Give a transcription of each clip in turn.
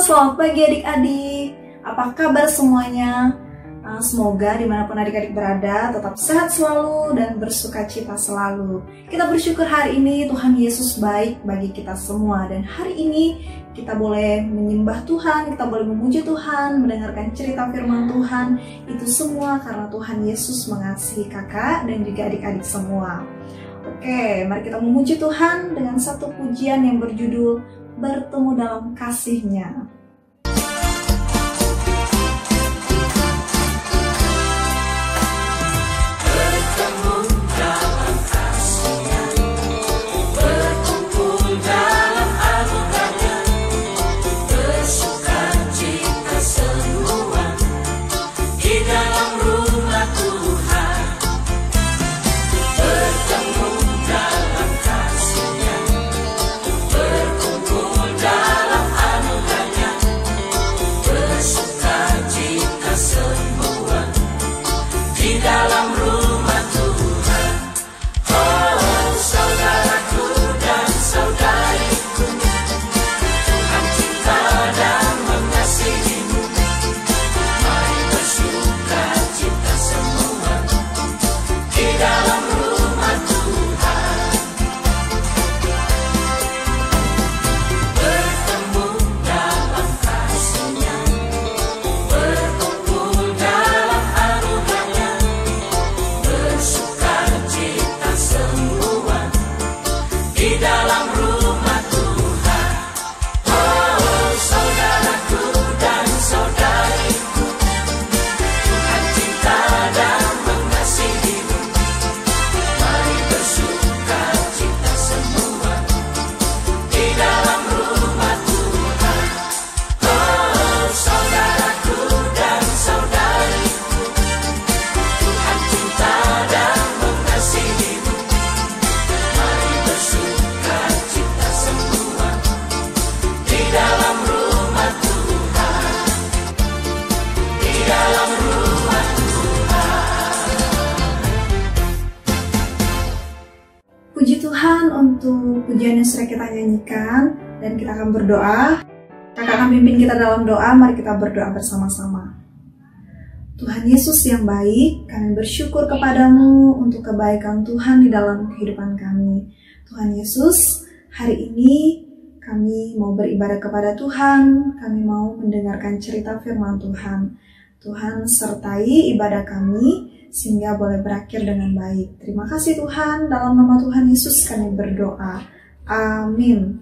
selamat pagi adik-adik. Apa kabar semuanya? Semoga dimanapun adik-adik berada tetap sehat selalu dan bersukacita selalu. Kita bersyukur hari ini Tuhan Yesus baik bagi kita semua. Dan hari ini kita boleh menyembah Tuhan, kita boleh memuji Tuhan, mendengarkan cerita firman Tuhan. Itu semua karena Tuhan Yesus mengasihi kakak dan juga adik-adik semua. Oke, mari kita memuji Tuhan dengan satu pujian yang berjudul Bertemu dalam Kasih-Nya. Puji Tuhan untuk pujian yang sudah kita nyanyikan, dan kita akan berdoa. Kakak akan pimpin kita dalam doa, mari kita berdoa bersama-sama. Tuhan Yesus yang baik, kami bersyukur kepadamu untuk kebaikan Tuhan di dalam kehidupan kami. Tuhan Yesus, hari ini kami mau beribadah kepada Tuhan, kami mau mendengarkan cerita firman Tuhan. Tuhan sertai ibadah kami, sehingga boleh berakhir dengan baik. Terima kasih Tuhan, dalam nama Tuhan Yesus kami berdoa. Amin.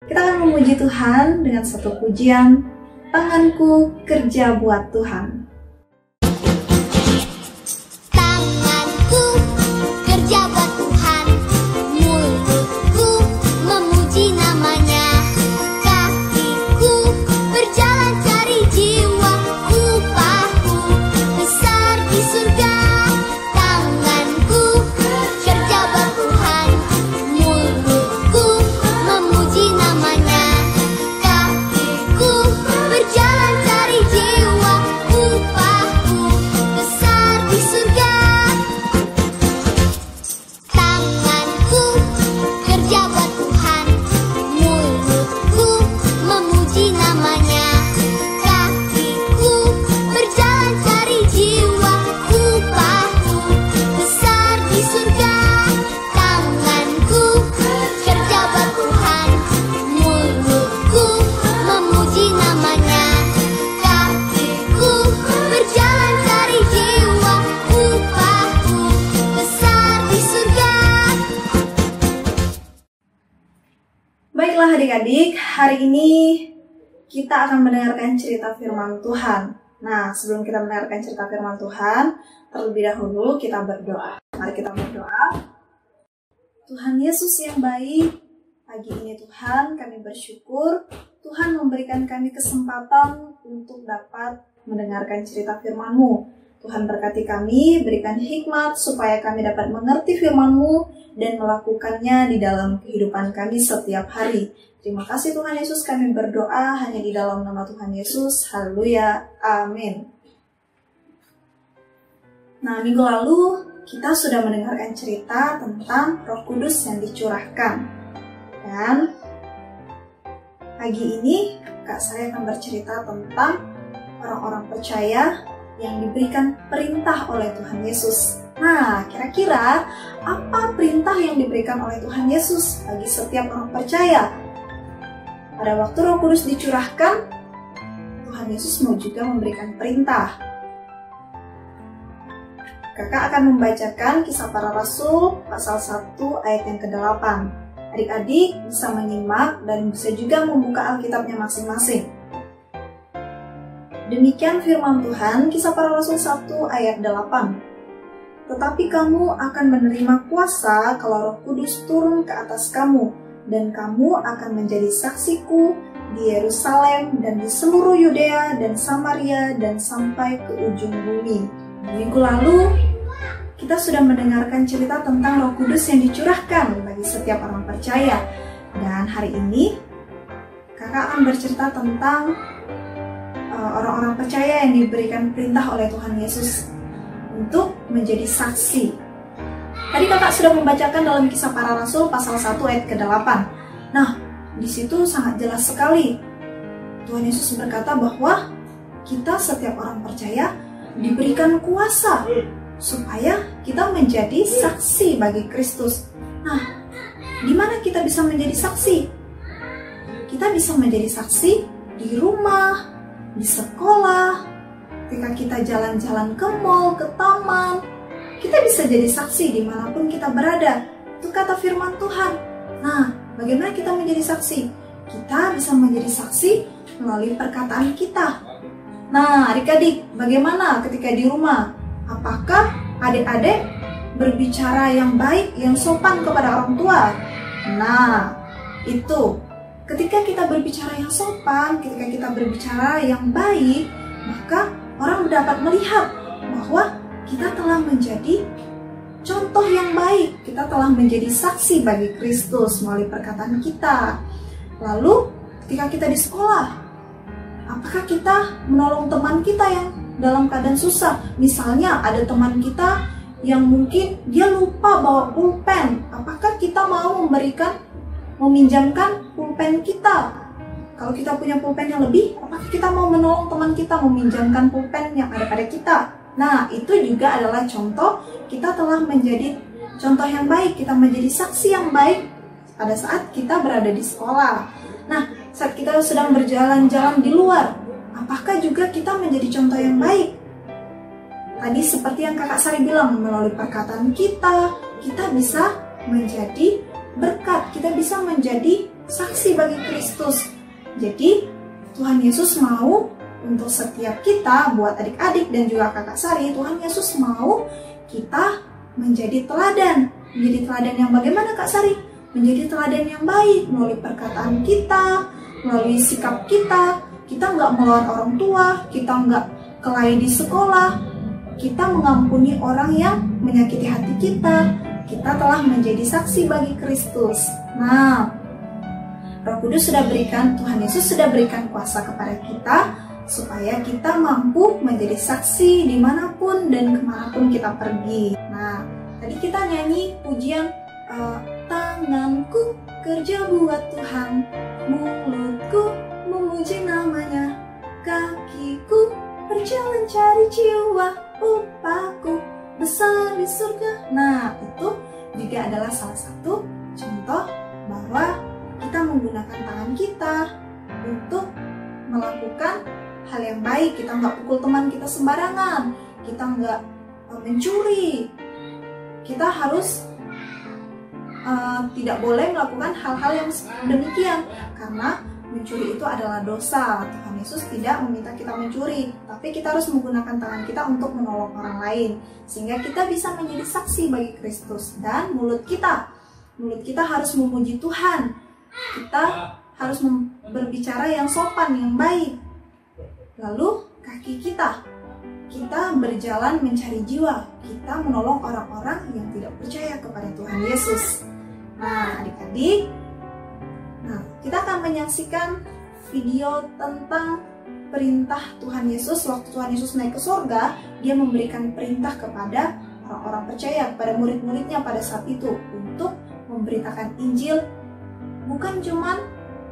Kita akan memuji Tuhan dengan satu pujian, Tanganku Kerja Buat Tuhan. Tanganku kerja buat Tuhan, mulutku memuji namanya, kakiku berjalan cari jiwa, upahku besar di surga. Tanganku kerja buat Tuhan, mulutku memuji namanya, kakiku berjalan cari jiwa, upahku besar di surga. Tanganku kerja buat Tuhan, mulutku memuji namanya, kakiku berjalan cari jiwa, upahku besar di surga. Tanganku kerja buat Tuhan, mulutku memuji namanya, kakiku berjalan cari jiwa, upahku besar di surga. Baiklah adik-adik, hari ini kita akan mendengarkan cerita firman Tuhan. Nah, sebelum kita mendengarkan cerita firman Tuhan, terlebih dahulu kita berdoa. Mari kita berdoa. Tuhan Yesus yang baik, pagi ini Tuhan kami bersyukur Tuhan memberikan kami kesempatan untuk dapat mendengarkan cerita firman-Mu. Tuhan berkati kami, berikan hikmat supaya kami dapat mengerti firman-Mu dan melakukannya di dalam kehidupan kami setiap hari. Terima kasih Tuhan Yesus, kami berdoa hanya di dalam nama Tuhan Yesus. Haleluya. Amin. Nah, minggu lalu kita sudah mendengarkan cerita tentang Roh Kudus yang dicurahkan. Dan pagi ini Kak Sari akan bercerita tentang orang-orang percaya yang diberikan perintah oleh Tuhan Yesus. Nah, kira-kira apa perintah yang diberikan oleh Tuhan Yesus bagi setiap orang percaya? Pada waktu Roh Kudus dicurahkan, Tuhan Yesus mau juga memberikan perintah. Kakak akan membacakan Kisah Para Rasul pasal 1 ayat yang ke-8. Adik-adik bisa menyimak dan bisa juga membuka Alkitabnya masing-masing. Demikian firman Tuhan, Kisah Para Rasul 1 ayat 8. Tetapi kamu akan menerima kuasa kalau Roh Kudus turun ke atas kamu, dan kamu akan menjadi saksiku di Yerusalem dan di seluruh Yudea dan Samaria dan sampai ke ujung bumi. Minggu lalu, kita sudah mendengarkan cerita tentang Roh Kudus yang dicurahkan bagi setiap orang percaya. Dan hari ini, kakak akan bercerita tentang orang-orang percaya yang diberikan perintah oleh Tuhan Yesus untuk menjadi saksi. Tadi kakak sudah membacakan dalam Kisah Para Rasul pasal 1 ayat ke-8. Nah, di situ sangat jelas sekali. Tuhan Yesus berkata bahwa kita setiap orang percaya diberikan kuasa supaya kita menjadi saksi bagi Kristus. Nah, di mana kita bisa menjadi saksi? Kita bisa menjadi saksi di rumah, di sekolah, ketika kita jalan-jalan ke mall, ke taman, kita bisa jadi saksi dimanapun kita berada. Itu kata firman Tuhan. Nah, bagaimana kita menjadi saksi? Kita bisa menjadi saksi melalui perkataan kita. Nah, adik-adik, bagaimana ketika di rumah? Apakah adik-adik berbicara yang baik, yang sopan kepada orang tua? Nah, itu. Ketika kita berbicara yang sopan, ketika kita berbicara yang baik, maka orang dapat melihat bahwa kita telah menjadi contoh yang baik. Kita telah menjadi saksi bagi Kristus melalui perkataan kita. Lalu, ketika kita di sekolah, apakah kita menolong teman kita yang dalam keadaan susah? Misalnya ada teman kita yang mungkin dia lupa bawa pulpen. Apakah kita mau meminjamkan pulpen kita? Kalau kita punya pulpen yang lebih, apakah kita mau menolong teman kita meminjamkan pulpen yang ada pada kita? Nah, itu juga adalah contoh kita telah menjadi contoh yang baik, kita menjadi saksi yang baik pada saat kita berada di sekolah. Nah, saat kita sedang berjalan-jalan di luar, apakah juga kita menjadi contoh yang baik? Tadi seperti yang kakak Sari bilang, melalui perkataan kita bisa menjadi berkat, kita bisa menjadi saksi bagi Kristus. Jadi, Tuhan Yesus mau untuk setiap kita, buat adik-adik dan juga kakak Sari, Tuhan Yesus mau kita menjadi teladan. Menjadi teladan yang bagaimana Kak Sari? Menjadi teladan yang baik melalui perkataan kita, melalui sikap kita. Kita nggak melawan orang tua, kita nggak kelahi di sekolah, kita mengampuni orang yang menyakiti hati kita. Kita telah menjadi saksi bagi Kristus. Nah, Roh Kudus sudah berikan, Tuhan Yesus sudah berikan kuasa kepada kita supaya kita mampu menjadi saksi dimanapun dan kemanapun kita pergi. Nah, tadi kita nyanyi pujian tanganku kerja buat Tuhan, mulutku memuji namanya, kakiku berjalan cari jiwa, upahku besar di surga. Nah, itu juga adalah salah satu contoh bahwa kita menggunakan tangan kita untuk melakukan hal yang baik. Kita nggak pukul teman kita sembarangan, kita nggak mencuri. Kita harus tidak boleh melakukan hal-hal yang demikian, karena mencuri itu adalah dosa. Tuhan Yesus tidak meminta kita mencuri, tapi kita harus menggunakan tangan kita untuk menolong orang lain, sehingga kita bisa menjadi saksi bagi Kristus. Dan mulut kita harus memuji Tuhan. Kita harus berbicara yang sopan, yang baik. Lalu kaki kita berjalan mencari jiwa. Kita menolong orang-orang yang tidak percaya kepada Tuhan Yesus. Nah, adik-adik, kita akan menyaksikan video tentang perintah Tuhan Yesus. Waktu Tuhan Yesus naik ke surga, dia memberikan perintah kepada orang-orang percaya, kepada murid-muridnya pada saat itu untuk memberitakan Injil. Bukan cuman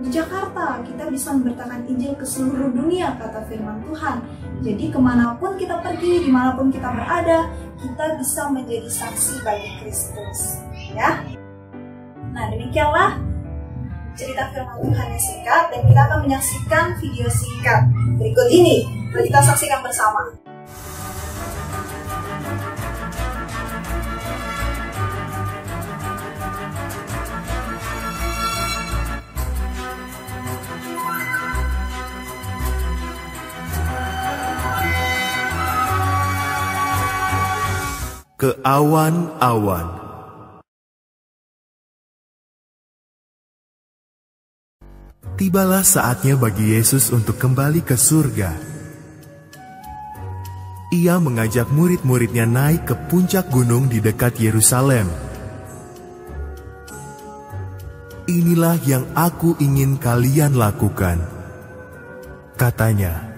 di Jakarta, kita bisa memberitakan Injil ke seluruh dunia, kata firman Tuhan. Jadi kemanapun kita pergi, dimanapun kita berada, kita bisa menjadi saksi bagi Kristus. Ya. Nah, demikianlah cerita firman Tuhan yang singkat, dan kita akan menyaksikan video singkat berikut ini. Mari kita saksikan bersama. Ke awan-awan. Tibalah saatnya bagi Yesus untuk kembali ke surga. Ia mengajak murid-muridnya naik ke puncak gunung di dekat Yerusalem. Inilah yang aku ingin kalian lakukan, katanya.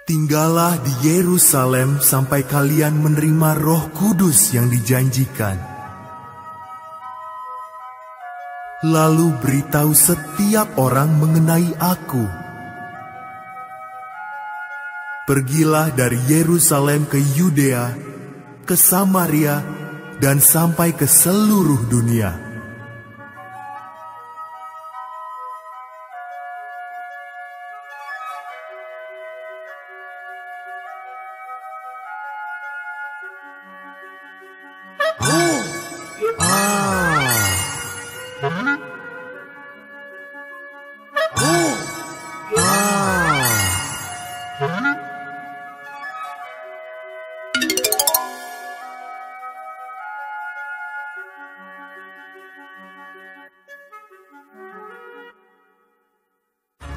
Tinggallah di Yerusalem sampai kalian menerima Roh Kudus yang dijanjikan. Lalu beritahu setiap orang mengenai aku. Pergilah dari Yerusalem ke Yudea, ke Samaria, dan sampai ke seluruh dunia.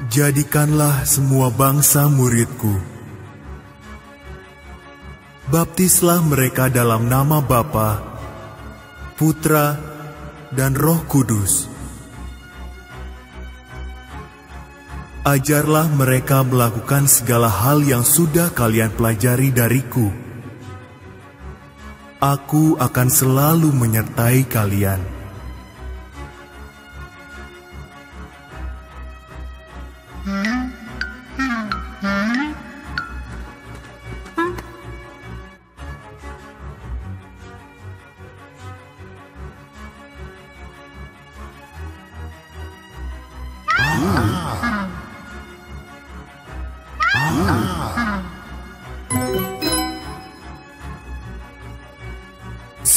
Jadikanlah semua bangsa muridku. Baptislah mereka dalam nama Bapa, Putra, dan Roh Kudus. Ajarlah mereka melakukan segala hal yang sudah kalian pelajari dariku. Aku akan selalu menyertai kalian.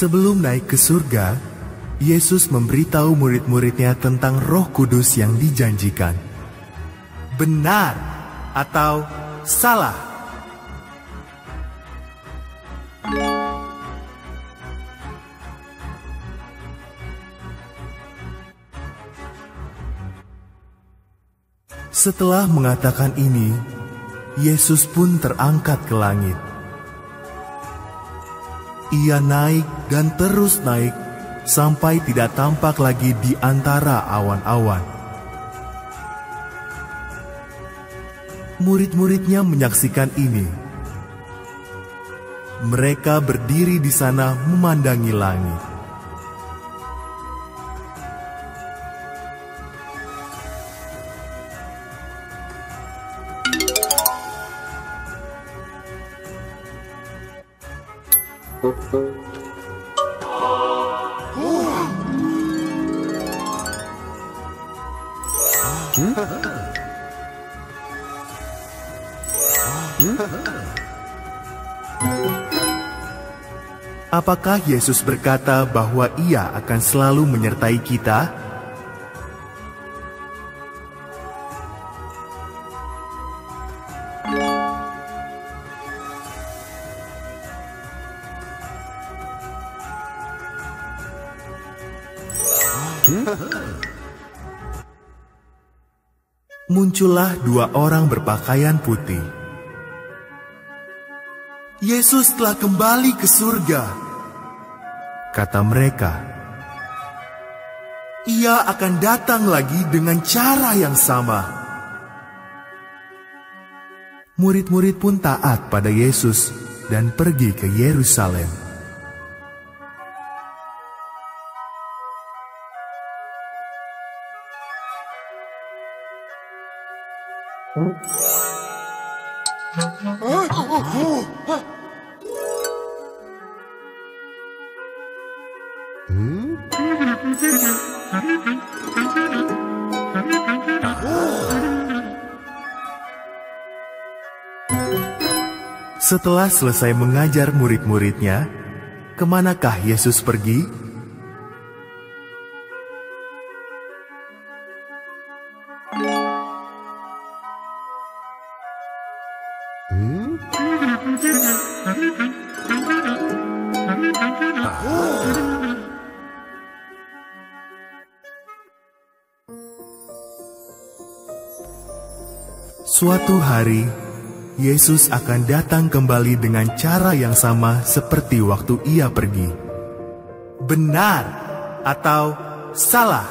Sebelum naik ke surga, Yesus memberitahu murid-muridnya tentang Roh Kudus yang dijanjikan. Benar atau salah? Setelah mengatakan ini, Yesus pun terangkat ke langit. Ia naik dan terus naik sampai tidak tampak lagi di antara awan-awan. Murid-muridnya menyaksikan ini. Mereka berdiri di sana memandangi langit. Apakah Yesus berkata bahwa Ia akan selalu menyertai kita? Muncullah dua orang berpakaian putih. Yesus telah kembali ke surga, kata mereka. Ia akan datang lagi dengan cara yang sama. Murid-murid pun taat pada Yesus dan pergi ke Yerusalem. Setelah selesai mengajar murid-muridnya, kemanakah Yesus pergi? Suatu hari, Yesus akan datang kembali dengan cara yang sama seperti waktu Ia pergi. Benar atau salah?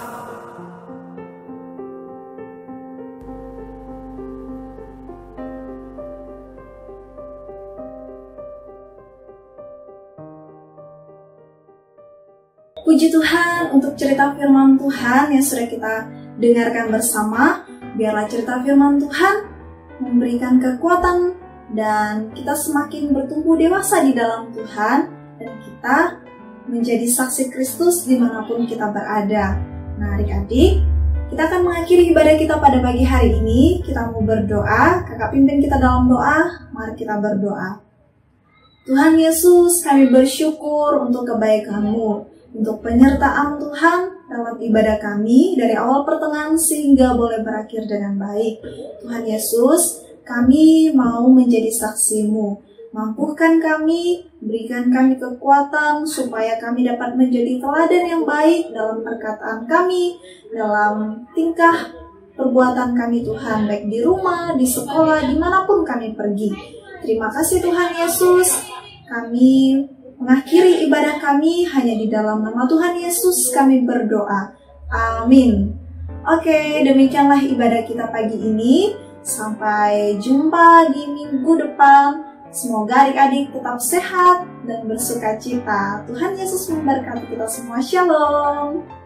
Puji Tuhan untuk cerita firman Tuhan yang sudah kita dengarkan bersama. Biarlah cerita firman Tuhan memberikan kekuatan dan kita semakin bertumbuh dewasa di dalam Tuhan dan kita menjadi saksi Kristus dimanapun kita berada. Nah adik-adik, kita akan mengakhiri ibadah kita pada pagi hari ini. Kita mau berdoa, kakak pimpin kita dalam doa. Mari kita berdoa. Tuhan Yesus, kami bersyukur untuk kebaikan-Mu, untuk penyertaan Tuhan dalam ibadah kami dari awal pertengahan sehingga boleh berakhir dengan baik. Tuhan Yesus, kami mau menjadi saksi-Mu. Mampukan kami, berikan kami kekuatan supaya kami dapat menjadi teladan yang baik dalam perkataan kami, dalam tingkah perbuatan kami Tuhan, baik di rumah, di sekolah, dimanapun kami pergi. Terima kasih Tuhan Yesus, kami mengakhiri ibadah kami hanya di dalam nama Tuhan Yesus kami berdoa. Amin. Oke, demikianlah ibadah kita pagi ini. Sampai jumpa di minggu depan. Semoga adik-adik tetap sehat dan bersuka cita. Tuhan Yesus memberkati kita semua. Shalom.